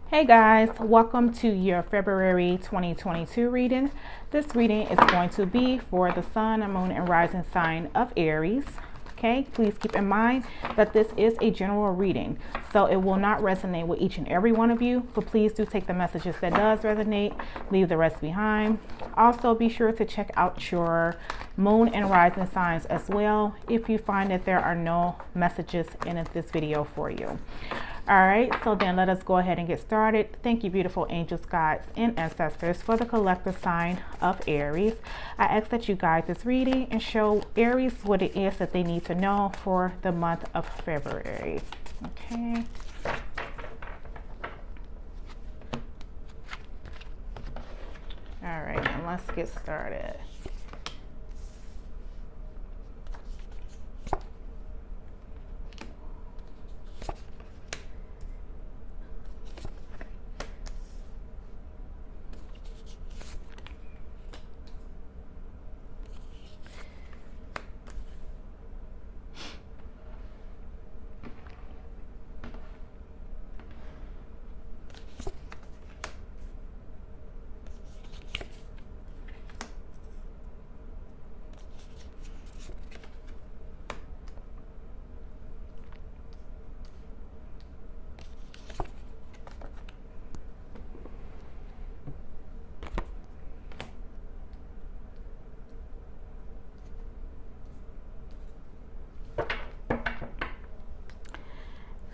Hey guys, welcome to your February 2022 reading. This reading is going to be for the sun, moon, and rising sign of Aries. Okay, please keep in mind that this is a general reading, so it will not resonate with each and every one of you, but please do take the messages that does resonate, leave the rest behind. Also, be sure to check out your moon and rising signs as well if you find that there are no messages in this video for you. All right, so then let us go ahead and get started. Thank you, beautiful angels, guides, and ancestors, for the collective sign of Aries. I ask that you guide this reading and show Aries what it is that they need to know for the month of February. Okay. All right, and let's get started.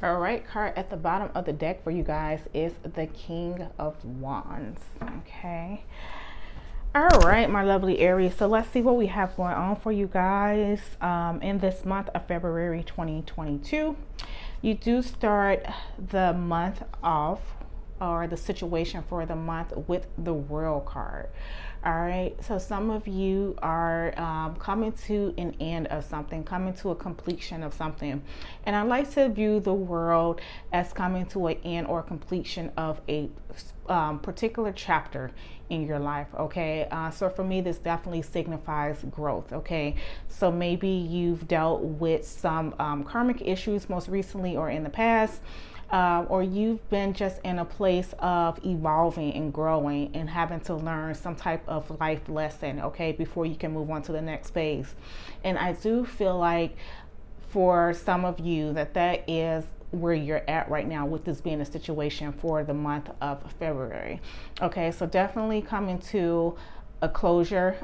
All right, card at the bottom of the deck for you guys is the King of Wands. Okay. All right, my lovely Aries. So let's see what we have going on for you guys in this month of February 2022. You do start the month off, or the situation for the month, with the World card. All right, so some of you are coming to an end of something, coming to a completion of something, and I like to view the World as coming to an end or completion of a particular chapter in your life. Okay, so for me, this definitely signifies growth. Okay, so maybe you've dealt with some karmic issues most recently or in the past. Or you've been just in a place of evolving and growing and having to learn some type of life lesson, okay, before you can move on to the next phase. And I do feel like for some of you that is where you're at right now, with this being a situation for the month of February. Okay, so definitely coming to a closure.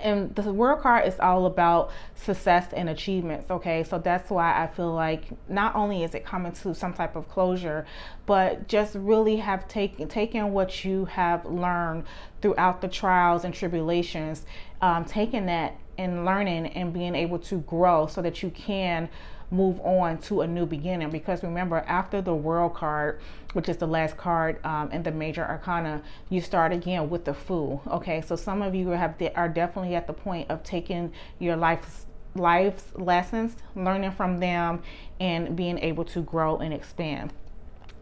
And the World card is all about success and achievements. Okay, so that's why I feel like not only is it coming to some type of closure, but just really have taken what you have learned throughout the trials and tribulations, taking that and learning and being able to grow so that you can move on to a new beginning. Because remember, after the World card, which is the last card in the major arcana, you start again with the Fool. Okay, so some of you are definitely at the point of taking your life's lessons, learning from them, and being able to grow and expand.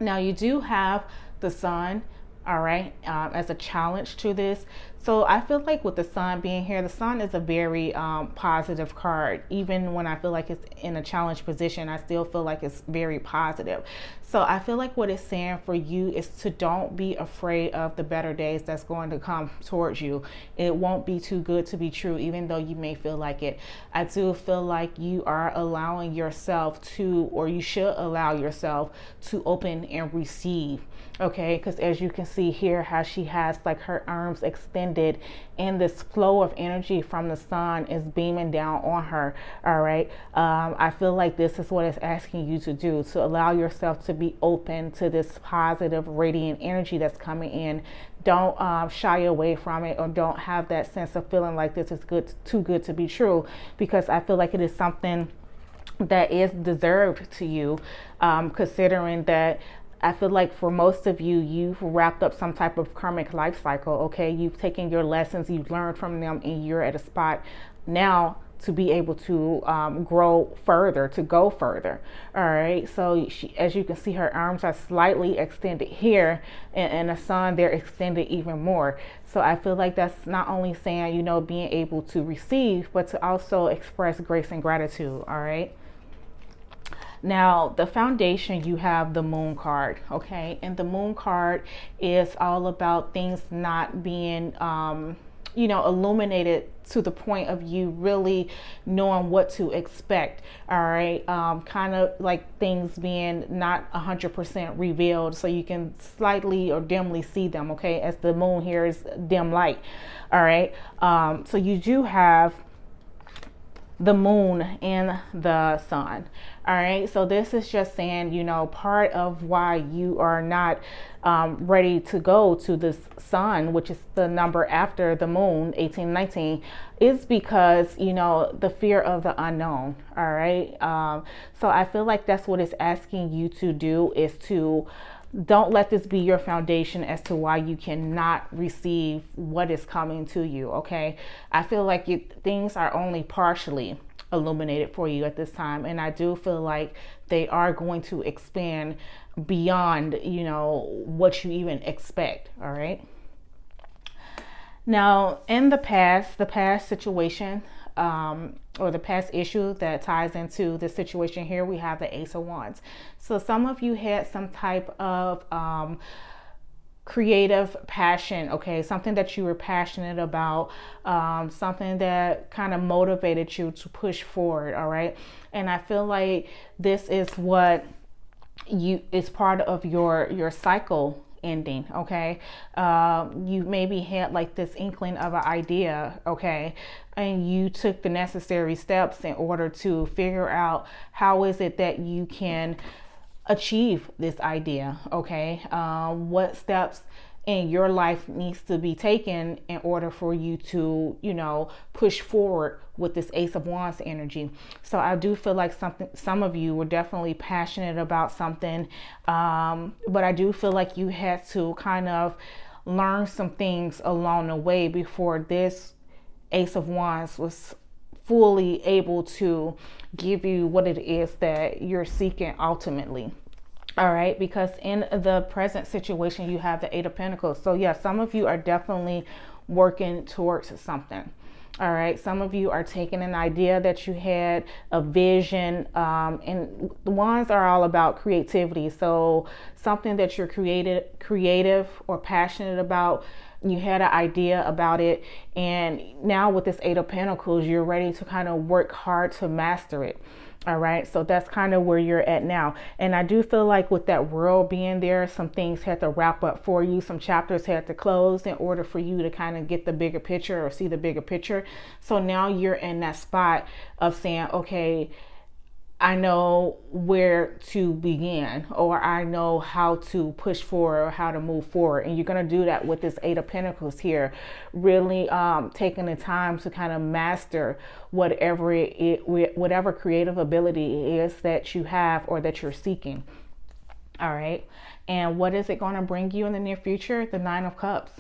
Now you do have the Sun, all right, as a challenge to this. So I feel like with the Sun being here, the Sun is a very positive card. Even when I feel like it's in a challenge position, I still feel like it's very positive. So I feel like what it's saying for you is to don't be afraid of the better days that's going to come towards you. It won't be too good to be true, even though you may feel like it. I do feel like you are allowing yourself to, or you should allow yourself to open and receive. Okay, because as you can see here, how she has like her arms extended, and this flow of energy from the Sun is beaming down on her. All right, I feel like this is what it's asking you to do, to allow yourself to be open to this positive, radiant energy that's coming in. Don't shy away from it, or don't have that sense of feeling like this is too good to be true, because I feel like it is something that is deserved to you, considering that I feel like for most of you, you've wrapped up some type of karmic life cycle. Okay, you've taken your lessons, you've learned from them, and you're at a spot now to be able to grow further, to go further. All right, so as you can see, her arms are slightly extended here, and the Sun, they're extended even more. So I feel like that's not only saying, you know, being able to receive, but to also express grace and gratitude. All right. Now, the foundation, you have the moon card, okay? And the moon card is all about things not being, illuminated to the point of you really knowing what to expect. All right. Kind of like things being not 100% revealed, so you can slightly or dimly see them. Okay. As the moon here is dim light. All right. So you do have the moon and the sun. All right. So this is just saying, part of why you are not ready to go to this sun, which is the number after the moon, 1819, is because, the fear of the unknown. All right. So I feel like that's what it's asking you to do, is to don't let this be your foundation as to why you cannot receive what is coming to you. Okay. I feel like things are only partially illuminated for you at this time. And I do feel like they are going to expand beyond, what you even expect. All right. Now, in the past situation, or the past issue that ties into the situation here, we have the Ace of Wands. So some of you had some type of creative passion, okay, something that you were passionate about, something that kind of motivated you to push forward. All right. And I feel like this is what is part of your cycle ending. Okay. You maybe had like this inkling of an idea, okay, and you took the necessary steps in order to figure out how is it that you can achieve this idea. Okay. What steps in your life needs to be taken in order for you to, push forward with this Ace of Wands energy. So I do feel like some of you were definitely passionate about something, but I do feel like you had to kind of learn some things along the way before this Ace of Wands was fully able to give you what it is that you're seeking ultimately. All right, because in the present situation, you have the Eight of Pentacles. So yeah, some of you are definitely working towards something. All right, some of you are taking an idea that you had, a vision, and the wands are all about creativity. So something that you're creative or passionate about, you had an idea about it, and now with this Eight of Pentacles, you're ready to kind of work hard to master it. All right. So that's kind of where you're at now. And I do feel like with that world being there, some things had to wrap up for you. Some chapters had to close in order for you to kind of get the bigger picture or see the bigger picture. So now you're in that spot of saying, okay, I know where to begin, or I know how to push forward or how to move forward. And you're going to do that with this Eight of Pentacles here, really taking the time to kind of master whatever creative ability it is that you have or that you're seeking. All right. And what is it going to bring you in the near future? The Nine of Cups.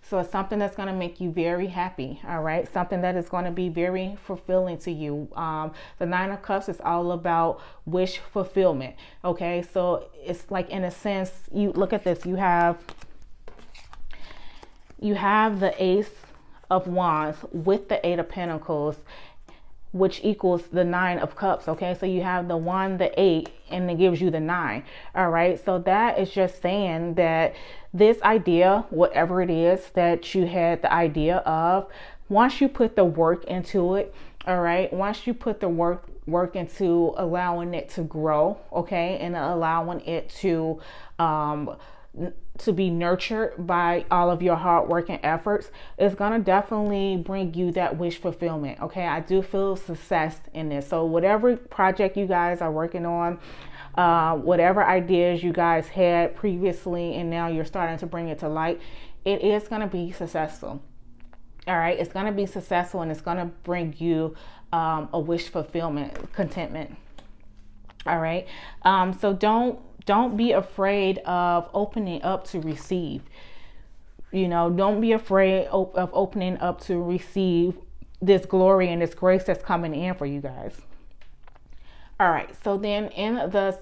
So it's something that's going to make you very happy. All right. Something that is going to be very fulfilling to you. The Nine of Cups is all about wish fulfillment. Okay. So it's like, in a sense, you look at this, you have the Ace of Wands with the Eight of Pentacles, which equals the Nine of Cups. Okay. So you have the 1, the 8, and it gives you the 9. All right. So that is just saying that this idea, whatever it is that you had the idea of, once you put the work into it, all right, once you put the work into allowing it to grow, okay, and allowing it to be nurtured by all of your hard work and efforts, it's going to definitely bring you that wish fulfillment. Okay. I do feel success in this. So whatever project you guys are working on, whatever ideas you guys had previously, and now you're starting to bring it to light, it is going to be successful. All right. It's going to be successful, and it's going to bring you a wish fulfillment, contentment. All right. So don't be afraid of opening up to receive. Don't be afraid of opening up to receive this glory and this grace that's coming in for you guys. All right. So then in the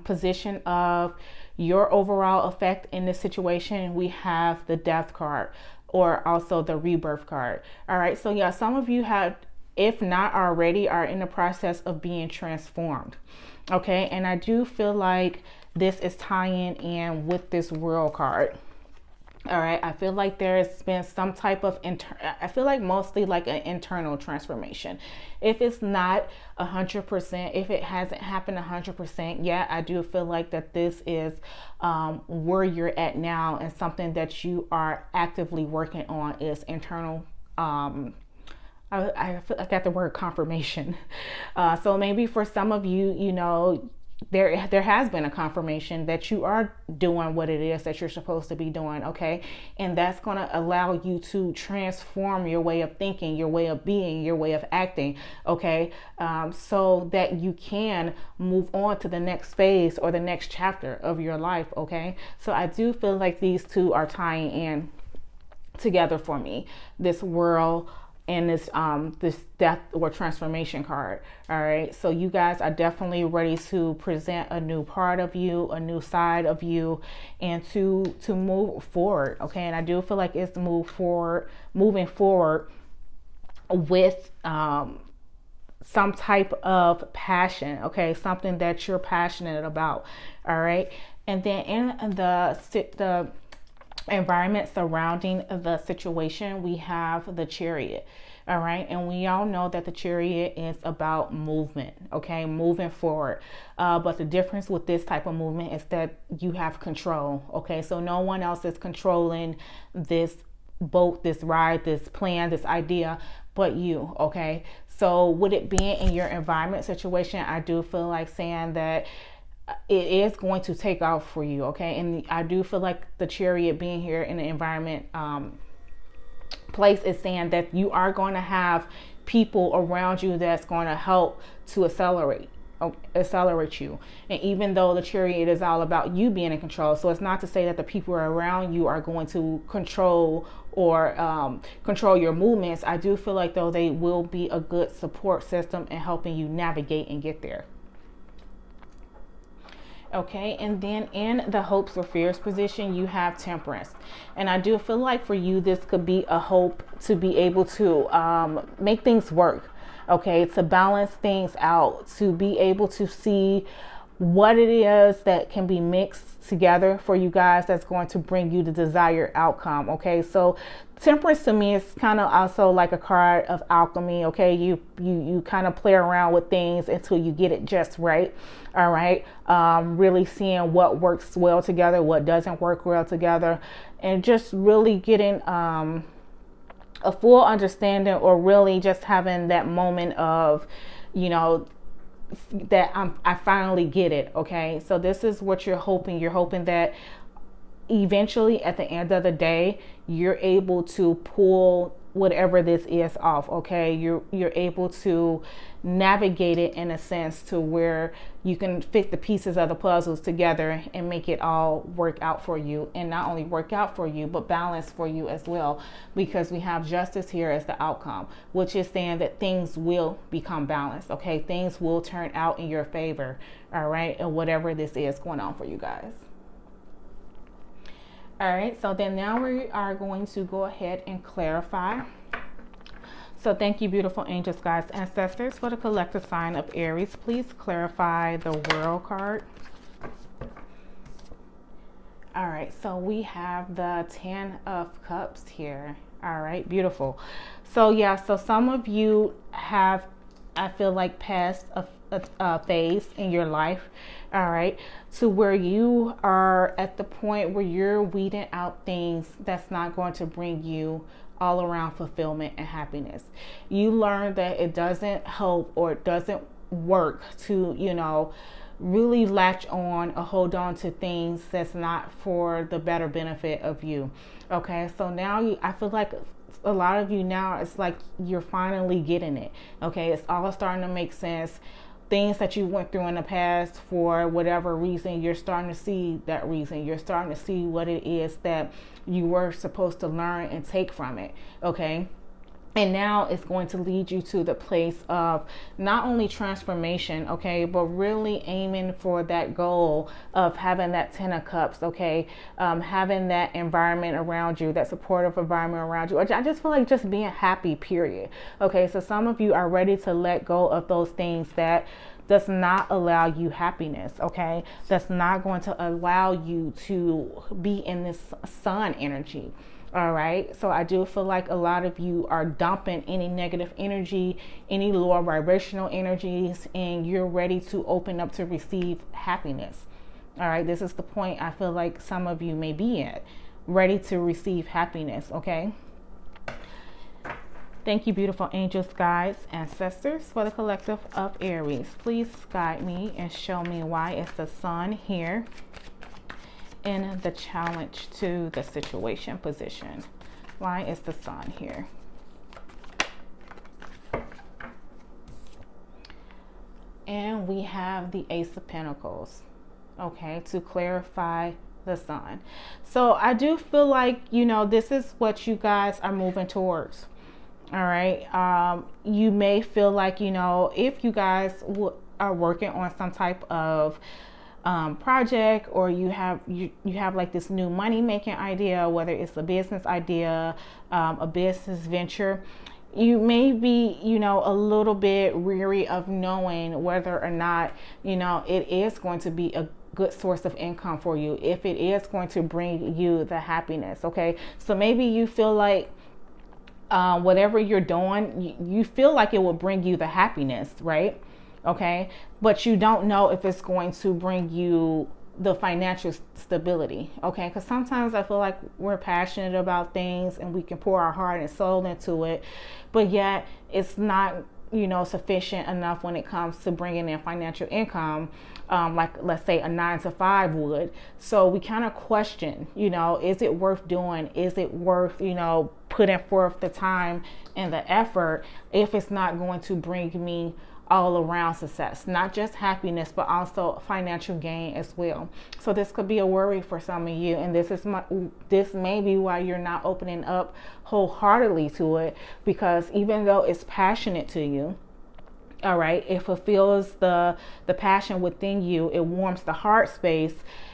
position of your overall effect in this situation, we have the Death card, or also the Rebirth card. All right. So yeah, some of you had if not already, are in the process of being transformed. Okay, and I do feel like this is tying in with this World card. All right, I feel like there's been some type of I feel like mostly like an internal transformation. If it's not 100%, if it hasn't happened 100% yet, I do feel like that this is where you're at now, and something that you are actively working on is internal. I got the word confirmation. So maybe for some of you, you know, there has been a confirmation that you are doing what it is that you're supposed to be doing. Okay, and that's going to allow you to transform your way of thinking, your way of being, your way of acting. Okay, so that you can move on to the next phase or the next chapter of your life. Okay, so I do feel like these two are tying in together for me, this World and this death or transformation card. All right, so you guys are definitely ready to present a new part of you, a new side of you, and to move forward. Okay, and I do feel like it's moving forward with some type of passion. Okay, something that you're passionate about. All right, and then in the environment surrounding the situation, we have the Chariot. All right, and we all know that the Chariot is about movement. Okay, moving forward, but the difference with this type of movement is that you have control. Okay, so no one else is controlling this boat, this ride, this plan, this idea, but you. Okay, so with it being in your environment situation, I do feel like saying that it is going to take off for you. Okay, and I do feel like the Chariot being here in the environment place is saying that you are going to have people around you that's going to help to accelerate you. And even though the Chariot is all about you being in control, so it's not to say that the people around you are going to control or control your movements. I do feel like though they will be a good support system in helping you navigate and get there. Okay, and then in the hopes or fears position, you have Temperance. And I do feel like for you, this could be a hope to be able to make things work. Okay, to balance things out, to be able to see what it is that can be mixed together for you guys that's going to bring you the desired outcome. Okay, so Temperance to me is kind of also like a card of alchemy. Okay, you kind of play around with things until you get it just right. All right, really seeing what works well together, what doesn't work well together, and just really getting a full understanding, or really just having that moment of, you know, that I finally get it. Okay, so this is what you're hoping. You're hoping that eventually at the end of the day, you're able to pull whatever this is off. Okay, you're able to navigate it in a sense to where you can fit the pieces of the puzzles together and make it all work out for you, and not only work out for you but balance for you as well, because we have Justice here as the outcome, which is saying that things will become balanced. Okay, things will turn out in your favor. All right, and whatever this is going on for you guys. All right, so then now we are going to go ahead and clarify. So thank you, beautiful angels, guides, ancestors, for the collective sign of Aries. Please clarify the World card. All right, so we have the 10 of Cups here. All right, beautiful. So yeah, so some of you have, I feel like, passed a phase in your life, all right, to where you are at the point where you're weeding out things that's not going to bring you all around fulfillment and happiness. You learn that it doesn't help, or it doesn't work to, you know, really latch on or hold on to things that's not for the better benefit of you. Okay, so now I feel like a lot of you now, it's like you're finally getting it. Okay, it's all starting to make sense. Things that you went through in the past for whatever reason, you're starting to see that reason. You're starting to see what it is that you were supposed to learn and take from it. Okay, And now it's going to lead you to the place of not only transformation, okay, but really aiming for that goal of having that 10 of cups, okay, having that environment around you, that supportive environment around you. I just feel like just being happy, period. Okay, so some of you are ready to let go of those things that does not allow you happiness, okay, that's not going to allow you to be in this sun energy. All right. So I do feel like a lot of you are dumping any negative energy, any lower vibrational energies, and you're ready to open up to receive happiness. All right. This is the point I feel like some of you may be at, ready to receive happiness. Okay. Thank you, beautiful angels, guides, ancestors, for the collective of Aries. Please guide me and show me why it's the sun here in the challenge to the situation position. Why is the sun here? And we have the Ace of Pentacles, okay, to clarify the sun. So I do feel like, you know, this is what you guys are moving towards. All right. You may feel like, you know, if you guys are working on some type of project, or you have like this new money making idea, whether it's a business idea, a business venture, you may be, you know, a little bit weary of knowing whether or not, you know, it is going to be a good source of income for you, if it is going to bring you the happiness. Okay, so maybe you feel like whatever you're doing, you feel like it will bring you the happiness, right? Okay, but you don't know if it's going to bring you the financial stability. Okay, because sometimes I feel like we're passionate about things and we can pour our heart and soul into it, but yet it's not, you know, sufficient enough when it comes to bringing in financial income, like let's say a 9-to-5 would. So we kind of question, you know, is it worth doing? Is it worth, you know, putting forth the time and the effort if it's not going to bring me all around success, not just happiness, but also financial gain as well. So this could be a worry for some of you, and this may be why you're not opening up wholeheartedly to it, because even though it's passionate to you, all right, it fulfills the passion within you, it warms the heart space,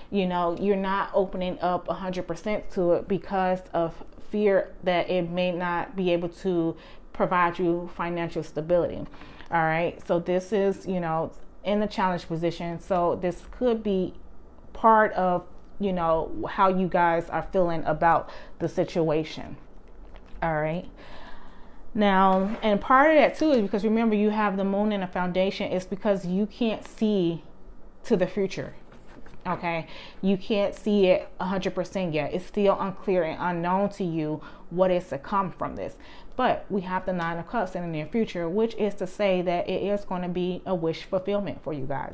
you know, you're not opening up 100% to it because of fear that it may not be able to provide you financial stability. All right, so this is, you know, in the challenge position. So this could be part of, you know, how you guys are feeling about the situation. All right. Now, and part of that too is because remember, you have the moon in a foundation. It's because you can't see to the future. Okay, you can't see it 100% yet. It's still unclear and unknown to you what is to come from this. But we have the 9 of Cups in the near future, which is to say that it is going to be a wish fulfillment for you guys.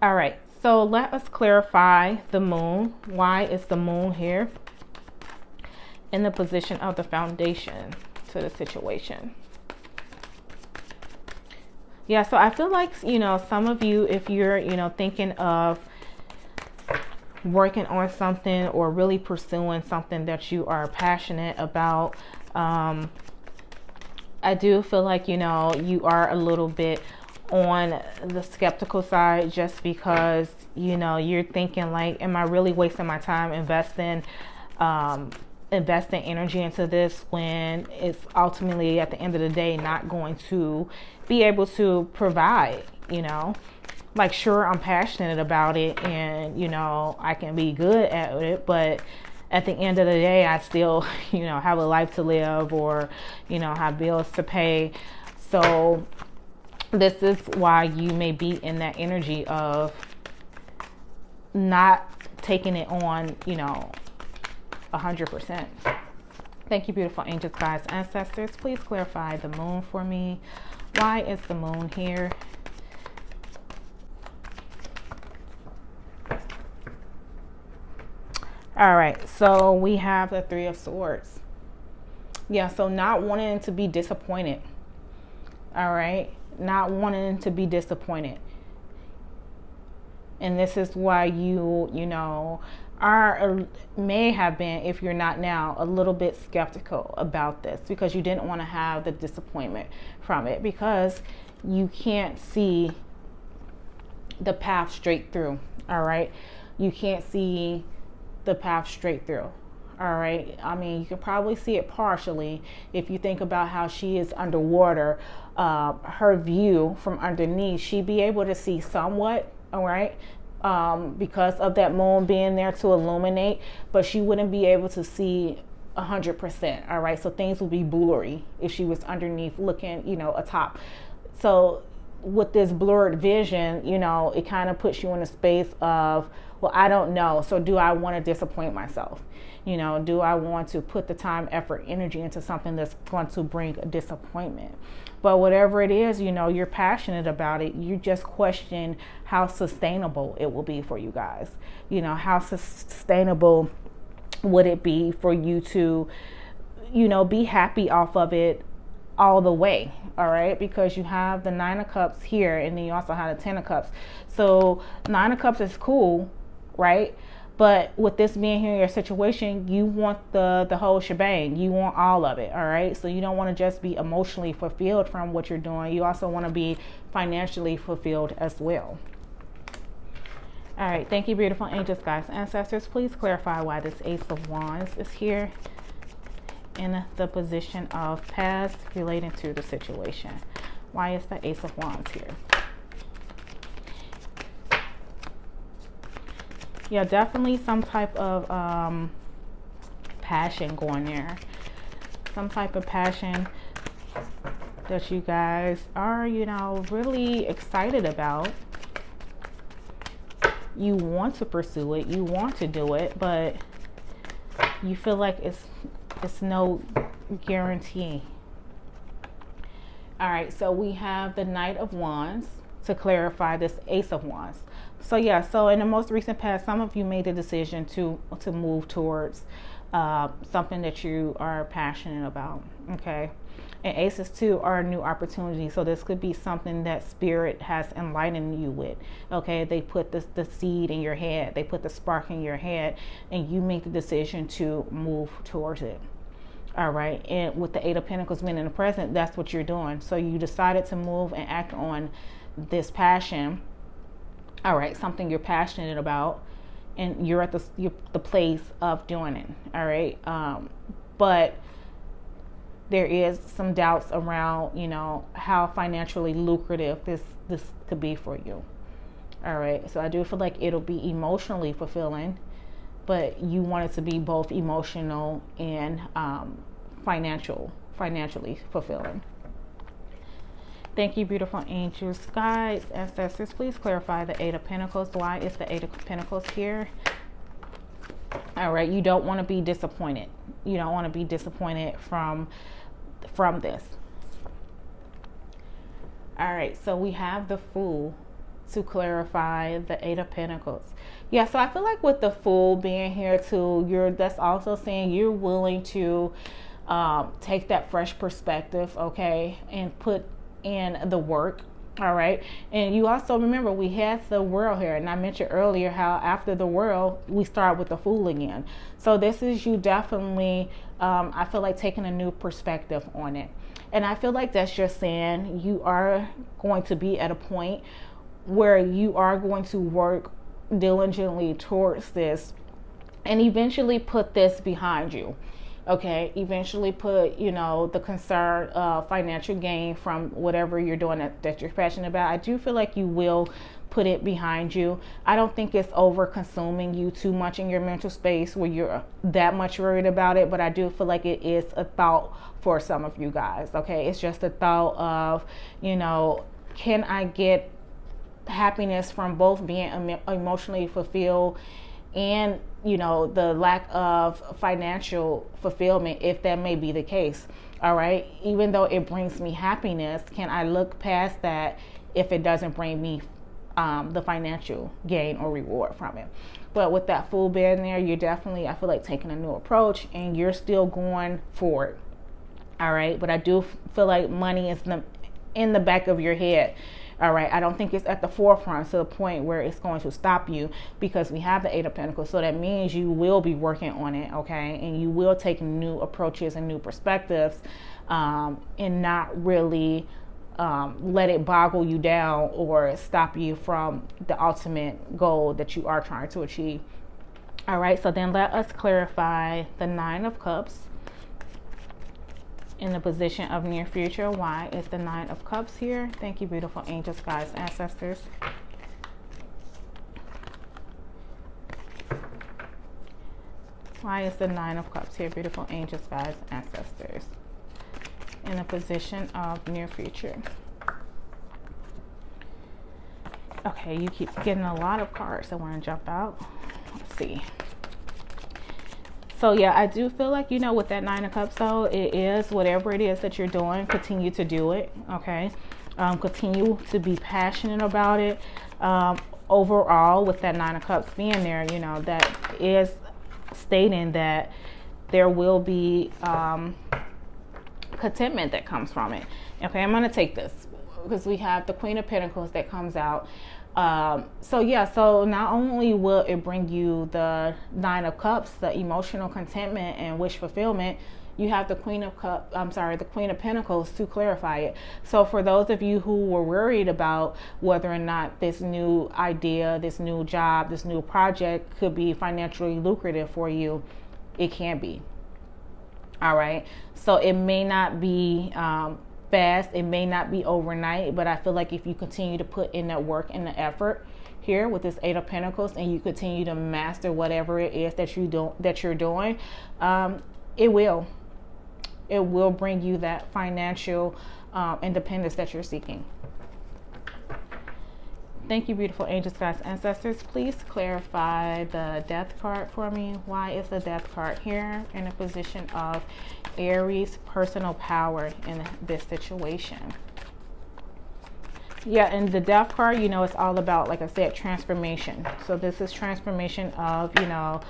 All right, so let us clarify the moon. Why is the moon here in the position of the foundation to the situation? Yeah, so I feel like, you know, some of you, if you're, you know, thinking of working on something or really pursuing something that you are passionate about, I do feel like, you know, you are a little bit on the skeptical side, just because, you know, you're thinking like, am I really wasting my time investing energy into this when it's ultimately at the end of the day not going to be able to provide, you know? Like, sure, I'm passionate about it and, you know, I can be good at it, but at the end of the day, I still, you know, have a life to live, or, you know, have bills to pay. So this is why you may be in that energy of not taking it on, you know, 100%. Thank you, beautiful angels, guides, ancestors. Please clarify the moon for me. Why is the moon here? All right, so we have the 3 of Swords. Yeah, so not wanting to be disappointed. All right, not wanting to be disappointed. And this is why you know, may have been, if you're not now, a little bit skeptical about this, because you didn't want to have the disappointment from it, because you can't see the path straight through. All right, you can't see the path straight through. All right, I mean, you can probably see it partially if you think about how she is underwater. Her view from underneath, she'd be able to see somewhat, all right, because of that moon being there to illuminate, but she wouldn't be able to see 100%. All right, so things would be blurry if she was underneath looking, you know, atop. So with this blurred vision, you know, it kind of puts you in a space of, well, I don't know. So do I want to disappoint myself? You know, do I want to put the time, effort, energy into something that's going to bring a disappointment? But whatever it is, you know, you're passionate about it. You just question how sustainable it will be for you guys. You know, how sustainable would it be for you to, you know, be happy off of it all the way? All right, because you have the 9 of Cups here, and then you also have the 10 of Cups. So 9 of Cups is cool, right? But with this being here in your situation, you want the whole shebang. You want all of it, all right? So you don't want to just be emotionally fulfilled from what you're doing. You also want to be financially fulfilled as well. All right, thank you, beautiful angels, guys, ancestors. Please clarify why this Ace of Wands is here in the position of past relating to the situation. Why is the Ace of Wands here? Yeah, definitely some type of passion going there. Some type of passion that you guys are, you know, really excited about. You want to pursue it, you want to do it, but you feel like it's no guarantee. All right, so we have the Knight of Wands to clarify this Ace of Wands. So yeah, so in the most recent past, some of you made the decision to move towards something that you are passionate about, okay? And aces too are new opportunities. So this could be something that spirit has enlightened you with, okay? They put the seed in your head, they put the spark in your head, and you make the decision to move towards it. All right, and with the 8 of Pentacles being in the present, that's what you're doing. So you decided to move and act on this passion. All right, something you're passionate about, and you're at the place of doing it. All right, but there is some doubts around, you know, how financially lucrative this could be for you. All right, so I do feel like it'll be emotionally fulfilling, but you want it to be both emotional and financially fulfilling. Thank you, beautiful angels, guides, ancestors. Please clarify the 8 of Pentacles. Why is the 8 of Pentacles here? All right, you don't want to be disappointed. You don't want to be disappointed from this. All right, so we have the Fool to clarify the 8 of Pentacles. Yeah, so I feel like with the Fool being here too, that's also saying you're willing to take that fresh perspective, okay, and put in the work. All right, and you also remember we had the World here, and I mentioned earlier how after the World we start with the Fool again. So this is you definitely I feel like taking a new perspective on it, and I feel like that's just saying you are going to be at a point where you are going to work diligently towards this and eventually put this behind you. Okay, eventually put, you know, the concern of financial gain from whatever you're doing that you're passionate about. I do feel like you will put it behind you. I don't think it's over consuming you too much in your mental space where you're that much worried about it, but I do feel like it is a thought for some of you guys. Okay, it's just a thought of, you know, can I get happiness from both being emotionally fulfilled and, you know, the lack of financial fulfillment, if that may be the case. All right, even though it brings me happiness, can I look past that if it doesn't bring me the financial gain or reward from it? But with that Fool being there, you're definitely, I feel like, taking a new approach, and you're still going for it. All right, but I do feel like money is in the back of your head All right, I don't think it's at the forefront to the point where it's going to stop you, because we have the Eight of Pentacles. So that means you will be working on it, okay? And you will take new approaches and new perspectives, and not really let it boggle you down or stop you from the ultimate goal that you are trying to achieve. All right, so then let us clarify the Nine of Cups in the position of near future. Why is the Nine of Cups here? Thank you, beautiful angels, guides, ancestors. Why is the Nine of Cups here, beautiful angels, guides, ancestors, in the position of near future? Okay, you keep getting a lot of cards that want to jump out. Let's see. So yeah, I do feel like, you know, with that Nine of Cups though, it is whatever it is that you're doing, continue to do it, okay? Continue to be passionate about it. Overall, with that Nine of Cups being there, you know, that is stating that there will be contentment that comes from it. Okay, I'm going to take this because we have the Queen of Pentacles that comes out. So yeah, so not only will it bring you the Nine of Cups, the emotional contentment and wish fulfillment, you have the Queen of Pentacles to clarify it. So for those of you who were worried about whether or not this new idea, this new job, this new project could be financially lucrative for you, it can be. All right. So it may not be fast, it may not be overnight, but I feel like if you continue to put in that work and the effort here with this Eight of Pentacles, and you continue to master whatever it is that you're doing, it will bring you that financial independence that you're seeking. Thank you, beautiful angels, guides, ancestors. Please clarify the Death card for me. Why is the Death card here in a position of Aries personal power in this situation? Yeah, and the Death card, you know, it's all about, like I said, transformation. So this is transformation of, you know,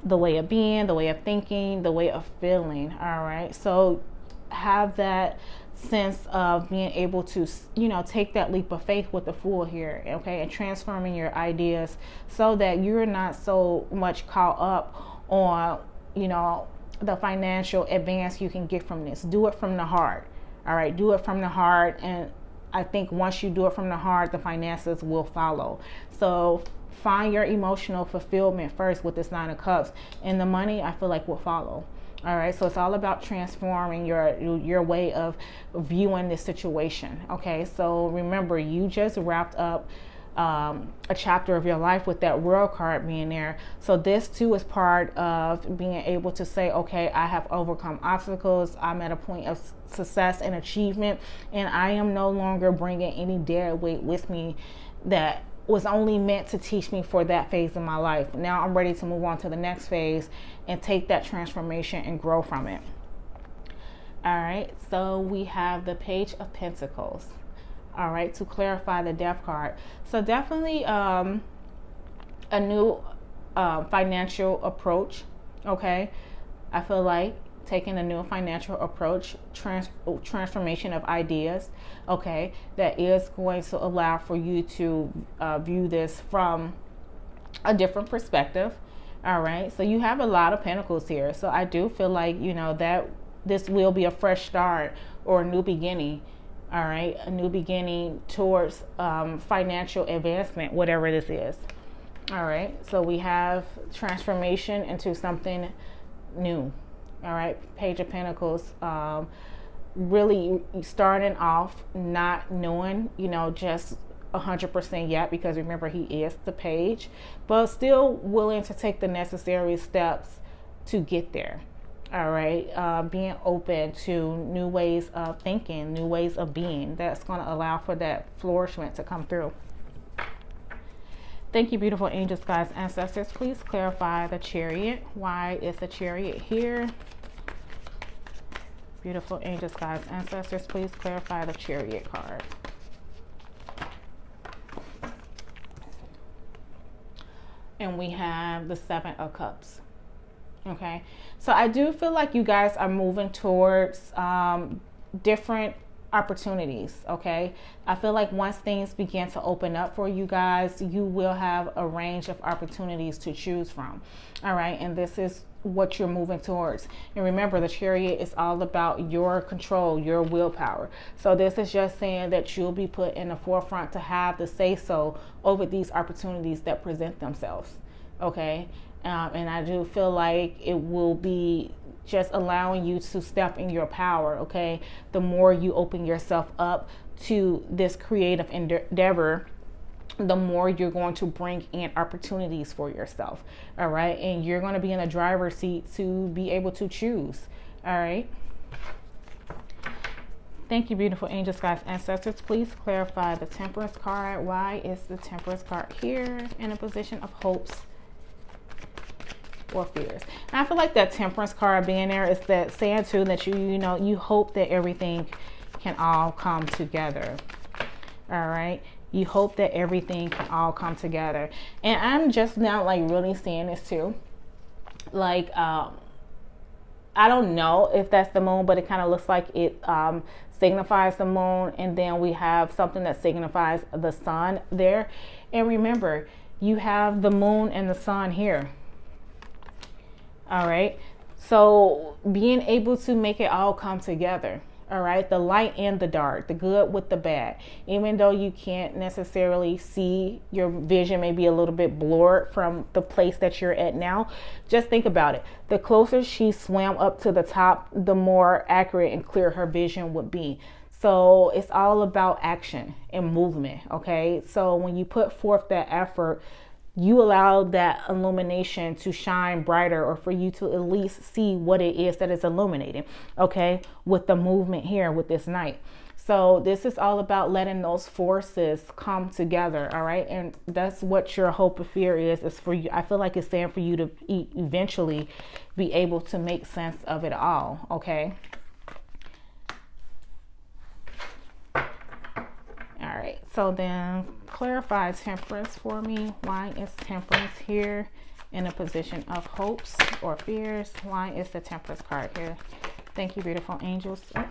the way of being, the way of thinking, the way of feeling. All right. So have that sense of being able to, you know, take that leap of faith with the Fool here, okay, and transforming your ideas so that you're not so much caught up on, you know, the financial advance you can get from this. Do it from the heart. All right, do it from the heart, and I think once you do it from the heart, the finances will follow. So find your emotional fulfillment first with this Nine of Cups, and the money, I feel like, will follow. All right, so it's all about transforming your way of viewing this situation. Okay, so remember, you just wrapped up a chapter of your life with that World card being there. So this too is part of being able to say, okay, I have overcome obstacles. I'm at a point of success and achievement, and I am no longer bringing any dead weight with me that was only meant to teach me for that phase of my life. Now I'm ready to move on to the next phase and take that transformation and grow from it. All right, so we have the Page of Pentacles. All right, to clarify the Death card. So definitely a new financial approach. Okay, I feel like taking a new financial approach, transformation of ideas, okay, that is going to allow for you to view this from a different perspective. All right, so you have a lot of Pentacles here, so I do feel like, you know, that this will be a fresh start or a new beginning. All right, a new beginning towards financial advancement, whatever this is. All right, so we have transformation into something new. All right, Page of Pentacles, really starting off not knowing, you know, just 100% yet, because remember, he is the Page, but still willing to take the necessary steps to get there. All right, being open to new ways of thinking, new ways of being, that's going to allow for that flourishment to come through. Thank you, beautiful angels, guides, ancestors. Please clarify the Chariot. Why is the Chariot here? Beautiful angels, guides, ancestors. Please clarify the Chariot card. And we have the Seven of Cups. Okay, so I do feel like you guys are moving towards different opportunities. Okay, I feel like once things begin to open up for you guys, you will have a range of opportunities to choose from. All right, and this is what you're moving towards. And remember, the Chariot is all about your control, your willpower. So this is just saying that you'll be put in the forefront to have the say so over these opportunities that present themselves. Okay, and I do feel like it will be just allowing you to step in your power. Okay, the more you open yourself up to this creative endeavor, the more you're going to bring in opportunities for yourself. All right, and you're going to be in a driver's seat to be able to choose. All right, thank you, beautiful angels, guys, ancestors. Please clarify the Temperance card. Why is the Temperance card here in a position of hopes or fears? And I feel like that Temperance card being there is that saying too that you hope that everything can all come together. All right, you hope that everything can all come together. And I'm just now like really seeing this too, like I don't know if that's the moon, but it kind of looks like it signifies the moon, and then we have something that signifies the sun there. And remember, you have the moon and the sun here. All right, so being able to make it all come together. All right, the light and the dark, the good with the bad. Even though you can't necessarily see, your vision may be a little bit blurred from the place that you're at now. Just think about it. The closer she swam up to the top, the more accurate and clear her vision would be. So it's all about action and movement. Okay, so when you put forth that effort, you allow that illumination to shine brighter, or for you to at least see what it is that is illuminating, okay, with the movement here with this Knight. So this is all about letting those forces come together. All right, and that's what your hope or fear is for you. I feel like it's saying for you to eventually be able to make sense of it all. Okay, all right, so then clarify Temperance for me. Why is Temperance here in a position of hopes or fears? Why is the Temperance card here? Thank you, beautiful angels. All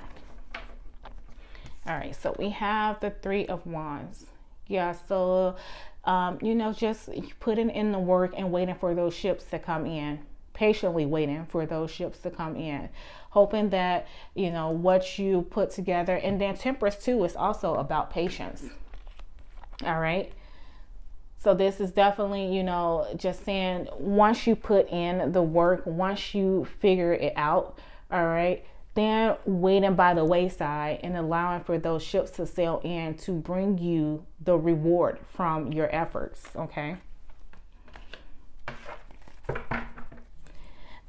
right, so we have the Three of Wands. Yeah, so just putting in the work and waiting for those ships to come in, patiently waiting for those ships to come in, hoping that what you put together. And then Temperance too is also about patience. All right, so this is definitely just saying, once you put in the work, once you figure it out, all right, then waiting by the wayside and allowing for those ships to sail in to bring you the reward from your efforts. Okay,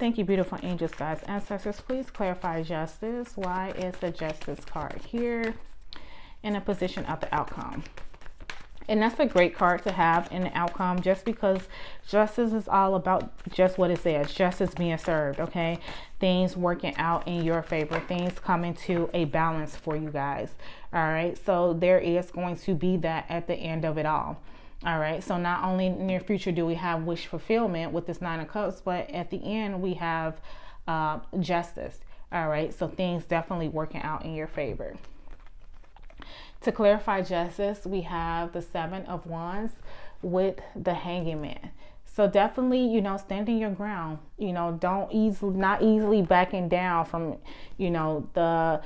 thank you, beautiful angels, guys, ancestors. Please clarify Justice. Why is the Justice card here in a position of the outcome? And that's a great card to have in the outcome, just because justice is all about just what it says, justice being served. Okay, things working out in your favor, things coming to a balance for you guys. All right, so there is going to be that at the end of it all. All right, so not only in the near future do we have wish fulfillment with this Nine of Cups, but at the end we have justice. All right, so things definitely working out in your favor. To clarify Justice, we have the Seven of Wands with the Hanging Man. So definitely, standing your ground, not easily backing down from, the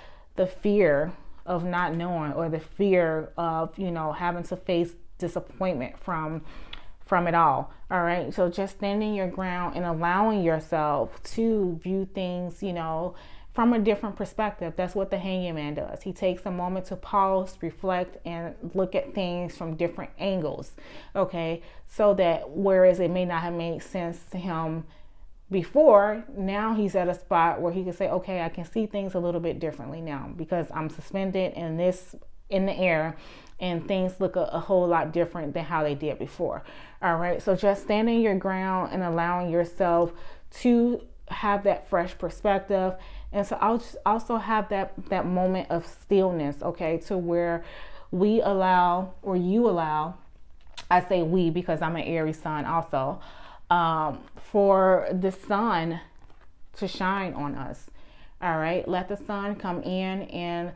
fear of not knowing, or the fear of, having to face disappointment from it all. All right, so just standing your ground and allowing yourself to view things, from a different perspective. That's what the Hanging Man does. He takes a moment to pause, reflect, and look at things from different angles. Okay, so that whereas it may not have made sense to him before, now he's at a spot where he can say, okay, I can see things a little bit differently now, because I'm suspended in the air, and things look a whole lot different than how they did before. All right, so just standing your ground and allowing yourself to have that fresh perspective. And so I'll just also have that moment of stillness, okay, to where we allow, or you allow, I say we because I'm an Aries sun also, for the sun to shine on us. All right, let the sun come in and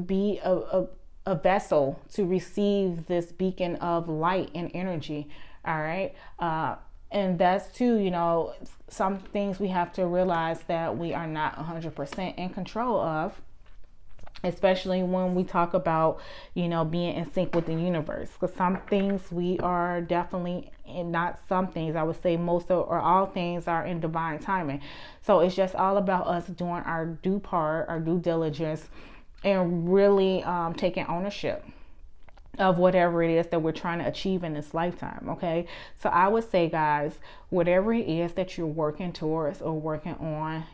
be a vessel to receive this beacon of light and energy. All right. And that's too, you know, some things we have to realize that we are not 100% in control of, especially when we talk about, you know, being in sync with the universe. Because some things we are definitely, and not some things, I would say most of, or all things are in divine timing. So it's just all about us doing our due part, our due diligence, and really taking ownership of whatever it is that we're trying to achieve in this lifetime. Okay, so I would say, guys, whatever it is that you're working towards or working on,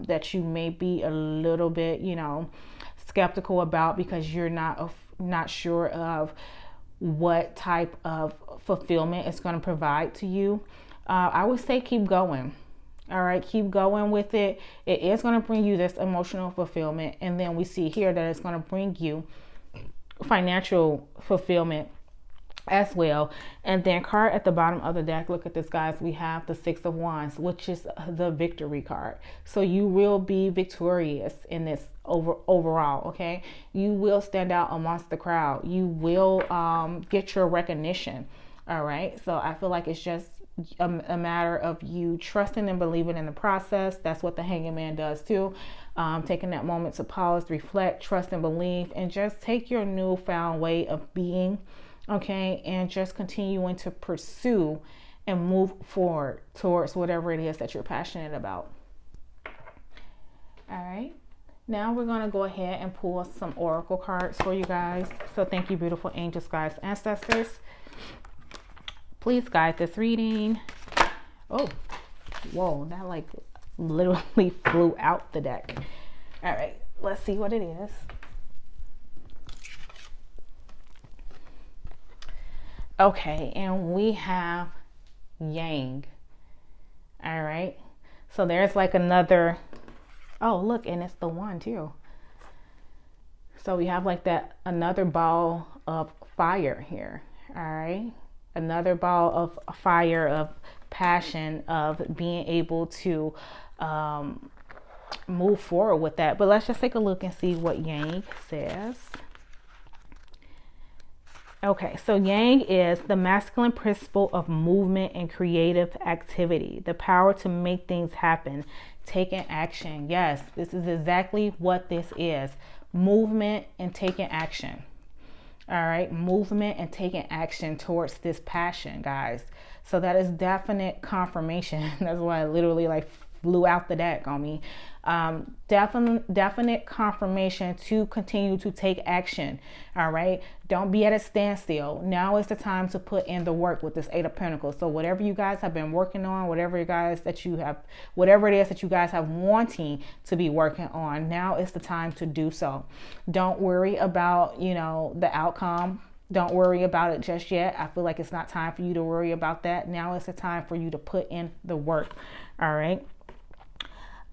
that you may be a little bit, you know, skeptical about because you're not sure of what type of fulfillment it's going to provide to you, I would say keep going. All right, keep going with it. It is going to bring you this emotional fulfillment, and then we see here that it's going to bring you financial fulfillment as well. And then card at the bottom of the deck, look at this, guys, we have the Six of Wands, which is the victory card. So you will be victorious in this overall. Okay, you will stand out amongst the crowd. You will get your recognition. All right, so I feel like it's just a matter of you trusting and believing in the process. That's what the Hanged Man does too. Taking that moment to pause, reflect, trust and believe, and just take your newfound way of being, okay, and just continuing to pursue and move forward towards whatever it is that you're passionate about. All right, now we're going to go ahead and pull some oracle cards for you guys. So thank you, beautiful angels, guides, ancestors. Please guide this reading. Oh, whoa, that like literally flew out the deck. All right, let's see what it is. Okay, and we have Yang. All right, so there's like another, oh look, and it's the one too. So we have like that, another ball of fire here. All right, another ball of fire, of passion, of being able to move forward with that. But let's just take a look and see what Yang says. Okay, so Yang is the masculine principle of movement and creative activity, the power to make things happen, taking action. Yes, this is exactly what this is. Movement and taking action. All right, movement and taking action towards this passion, guys. So that is definite confirmation. That's why it literally like flew out the deck on me. Definite confirmation to continue to take action. All right, don't be at a standstill. Now is the time to put in the work with this Eight of Pentacles. So whatever you guys have been working on, whatever it is that you guys have wanting to be working on, now is the time to do so. Don't worry about, you know, the outcome. Don't worry about it just yet. I feel like it's not time for you to worry about that. Now is the time for you to put in the work. All right.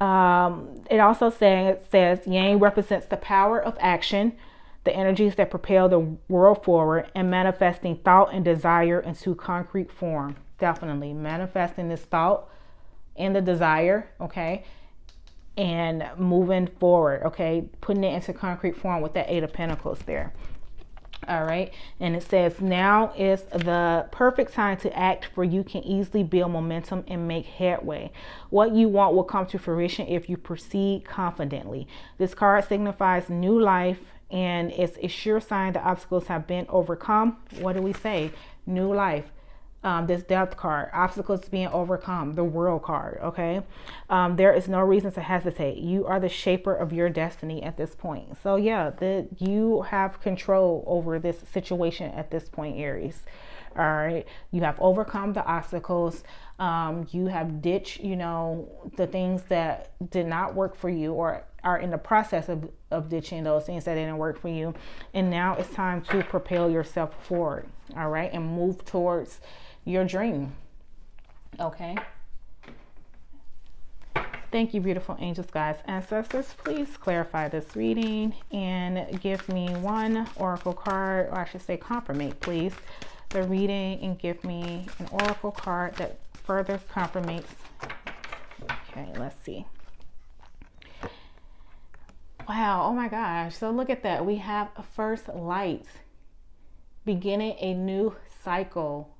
It also says Yang represents the power of action, the energies that propel the world forward, and manifesting thought and desire into concrete form. Definitely manifesting this thought and the desire, okay, and moving forward, okay, putting it into concrete form with that Eight of Pentacles there. All right, and it says now is the perfect time to act, for you can easily build momentum and make headway. What you want will come to fruition if you proceed confidently. This card signifies new life, and it's a sure sign that obstacles have been overcome. What do we say? New life. This Death card, obstacles being overcome, the World card, okay? There is no reason to hesitate. You are the shaper of your destiny at this point. So yeah, you have control over this situation at this point, Aries. All right, you have overcome the obstacles. You have ditched, you know, the things that did not work for you, or are in the process of ditching those things that didn't work for you. And now it's time to propel yourself forward, all right, and move towards your dream. Okay. Thank you, beautiful angels, guides, ancestors. Please clarify this reading and give me one oracle card, or I should say confirmate, please, the reading, and give me an oracle card that further confirmates. Okay, let's see. Wow, oh my gosh. So look at that. We have a first light, beginning a new cycle.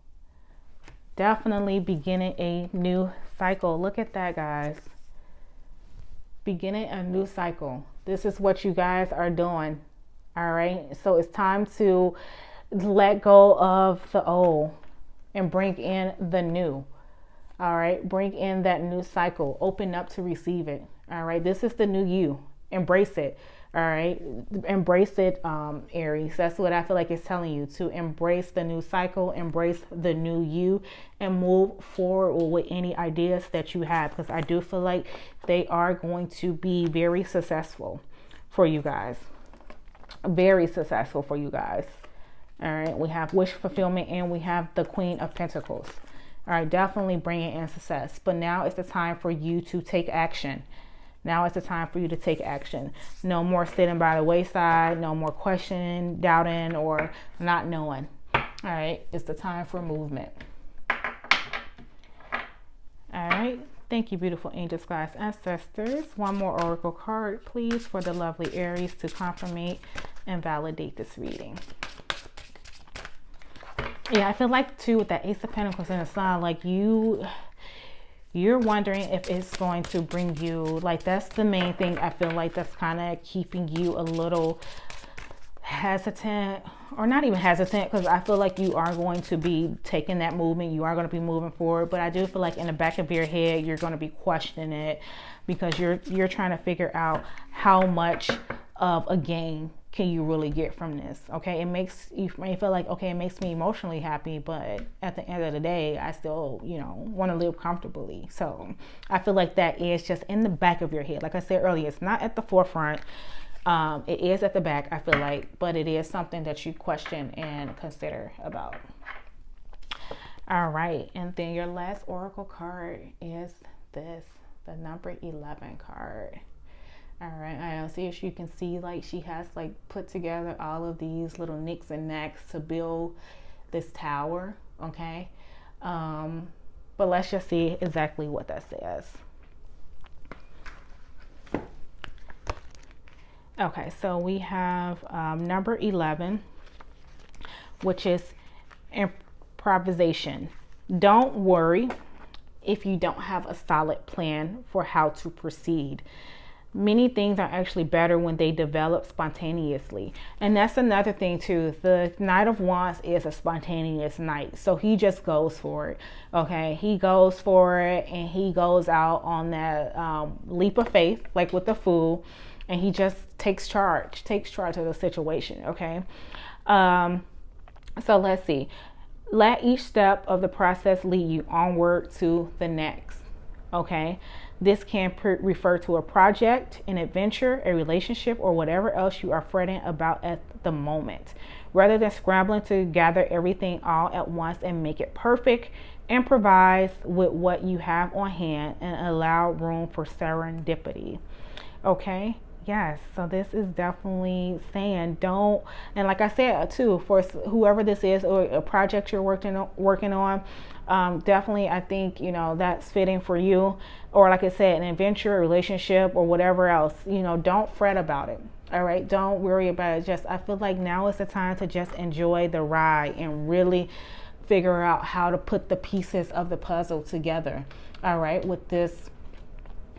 Definitely beginning a new cycle. Look at that, guys. Beginning a new cycle. This is what you guys are doing. All right. So it's time to let go of the old and bring in the new. All right. Bring in that new cycle. Open up to receive it. All right. This is the new you. Embrace it. All right. Embrace it, Aries. That's what I feel like it's telling you, to embrace the new cycle, embrace the new you, and move forward with any ideas that you have, because I do feel like they are going to be very successful for you guys. Very successful for you guys. All right. We have wish fulfillment and we have the Queen of Pentacles. All right. Definitely bringing in success. But now it's the time for you to take action. Now it's the time for you to take action. No more sitting by the wayside. No more questioning, doubting, or not knowing. All right. It's the time for movement. All right. Thank you, beautiful angels, guys, ancestors. One more oracle card, please, for the lovely Aries to confirm and validate this reading. Yeah, I feel like, too, with that Ace of Pentacles in the Sun, like you're wondering if it's going to bring you, like, that's the main thing I feel like that's kind of keeping you a little hesitant, or not even hesitant, because I feel like you are going to be taking that movement. You are going to be moving forward, but I do feel like in the back of your head, you're going to be questioning it, because you're trying to figure out how much of a gain can you really get from this. Okay, it makes you may feel like, okay, it makes me emotionally happy, but at the end of the day, I still, want to live comfortably. So I feel like that is just in the back of your head. Like I said earlier, it's not at the forefront. It is at the back, I feel like, but it is something that you question and consider about. All right, and then your last oracle card is this, the number 11 card. All right, I don't see if you can see, like, she has like put together all of these little nicks and knacks to build this tower. Okay, but let's just see exactly what that says. Okay, so we have number 11, which is improvisation. Don't worry if you don't have a solid plan for how to proceed. Many things are actually better when they develop spontaneously. And that's another thing too. The Knight of Wands is a spontaneous knight. So he just goes for it. Okay. He goes for it and he goes out on that leap of faith, like with the Fool. And he just takes charge of the situation. Okay. So let's see. Let each step of the process lead you onward to the next. Okay. This can refer to a project, an adventure, a relationship, or whatever else you are fretting about at the moment. Rather than scrambling to gather everything all at once and make it perfect, improvise with what you have on hand and allow room for serendipity. Okay. Yes, so this is definitely saying don't, and like I said too, for whoever this is or a project you're working on, definitely I think that's fitting for you, or like I said, an adventure, a relationship, or whatever else. Don't fret about it. All right, don't worry about it. Just I feel like now is the time to just enjoy the ride and really figure out how to put the pieces of the puzzle together. All right, with this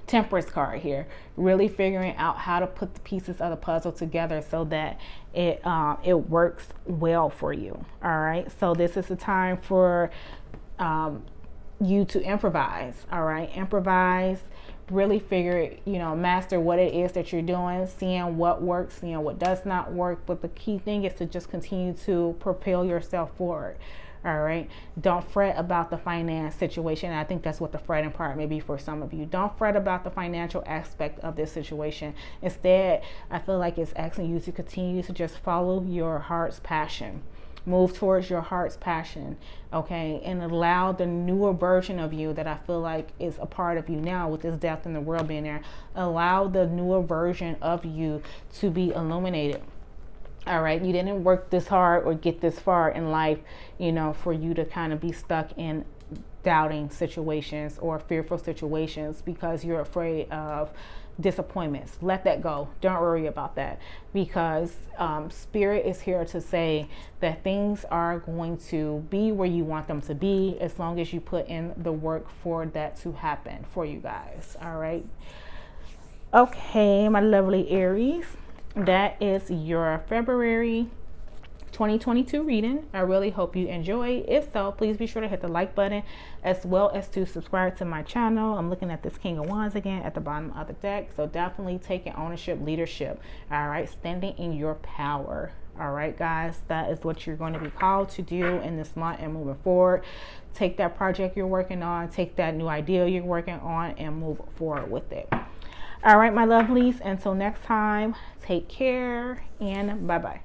Temperance card here, really figuring out how to put the pieces of the puzzle together so that it works well for you. All right, so this is the time for you to improvise. All right, improvise, really figure master what it is that you're doing, seeing what works, seeing what does not work. But the key thing is to just continue to propel yourself forward. All right. Don't fret about the finance situation. I think that's what the fretting part may be for some of you. Don't fret about the financial aspect of this situation. Instead, I feel like it's asking you to continue to just follow your heart's passion. Move towards your heart's passion. Okay. And allow the newer version of you that I feel like is a part of you now with this death in the world being there. Allow the newer version of you to be illuminated. All right. You didn't work this hard or get this far in life, for you to kind of be stuck in doubting situations or fearful situations because you're afraid of disappointments. Let that go. Don't worry about that, because Spirit is here to say that things are going to be where you want them to be as long as you put in the work for that to happen for you guys. All right. Okay, my lovely Aries, that is your February 2022 reading. I really hope you enjoy. If so, please be sure to hit the like button as well as to subscribe to my channel. I'm looking at this King of Wands again at the bottom of the deck, so definitely taking ownership, leadership. All right, standing in your power. All right, guys, that is what you're going to be called to do in this month and moving forward. Take that project you're working on, take that new idea you're working on, and move forward with it. All right, my lovelies, until next time, take care and bye-bye.